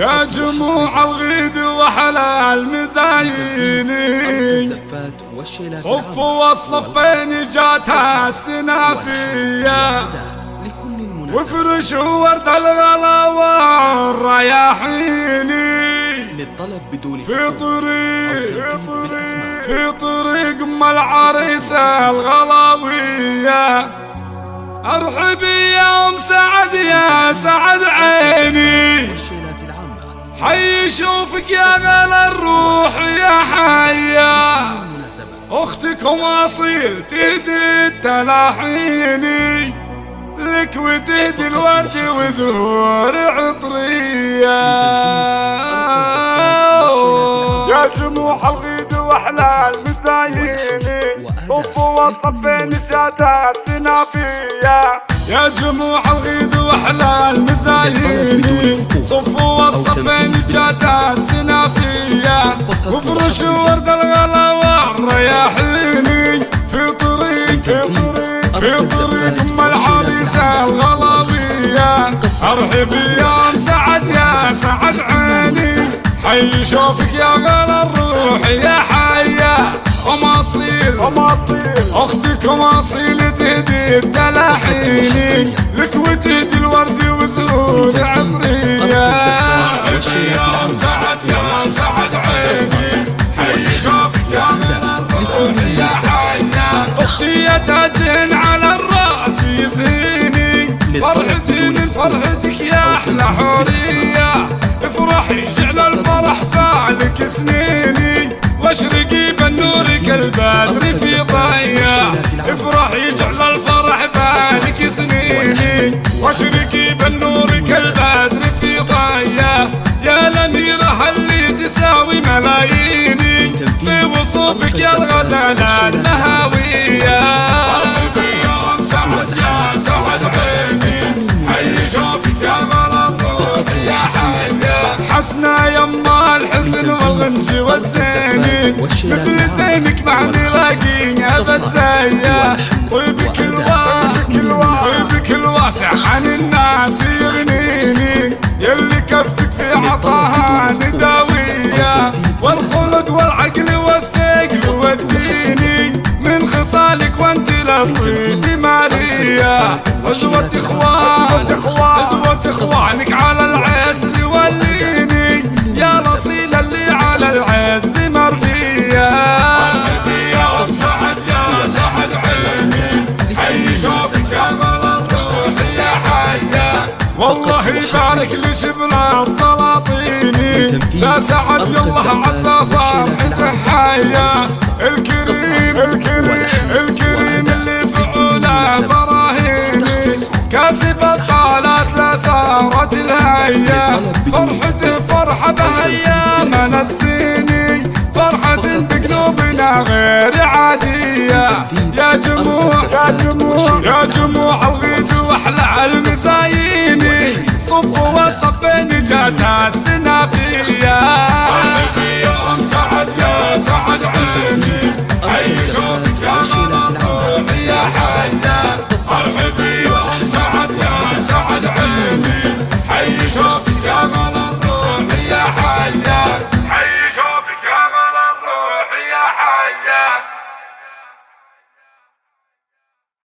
يا جموع الغيد وحلا المزايني صفوا والصفين جاتها السنافية وفرشوا ورد الغلا والرياحيني في طريق ام العريسة الغلاوية ارحب يا ام سعد يا سعد عيني حي شوفك يا غلا الروح يا حيا اختكم اصيل تهدي التلاحيني لك وتهدي الورد وزهور عطرية يا جموع الغيد واحلى المزايني صفوا والصفين شاتات سنافية يا جموع الغيد واحلى المزايني صفوا والصفين شاتات سنافية وفرشوا ورد الغلا والرياحيني في طريق ام العريسة الغلاوية ارحب يا ام سعد يا سعد عيني حي شوفك يا غلا الروح يا حيا ام اصيل اختك ام اصيل تهدي التلاحيني لك وتهدي الورد وزهور عطرية يا ام سعد يا سعد عيني حي شوفك يا غلا الروح يا حيا اختي يا تاجين على الراس يزهيني فرحتي من فرحتك يا احلى حورية افرحي جعل الفرح سالك سنيني واشرقي بالنور كالبدر في ضيا افرحي جعل الفرح بالك سنيني واشرقي بالنور كالبدر في ضيا يا الاميرة اللي تساوي ملاييني في وصوفك يا الغزالة النهاوية حسنا يما الحسن والغنج والزيني مثل زينك ما نلاقي ابد زيه طيبك الواسع عن الناس يغنيني يلي كفك في عطاها نداوية والخلق والعقل والثقل والديني من خصالك وانت للطيب مالية عزوة اخوانك على العز يوليني يا الاصيل اللي على العز مرضية يا سعد يا سعد عيني حي شوفك يا غلا الروح يا حيا والله يبارك لشبنا السلاطيني لا سعد يالله عسى فرحته حيا الكريم اللي فعوله براهيني كاسب الطالات لثارة الهيا فرحته فرحة بهيا ما نتسيني فرحة بقلوبنا غير عادية يا جموع الغيد واحلى المزايني صفوا وصفين جاتها السنافية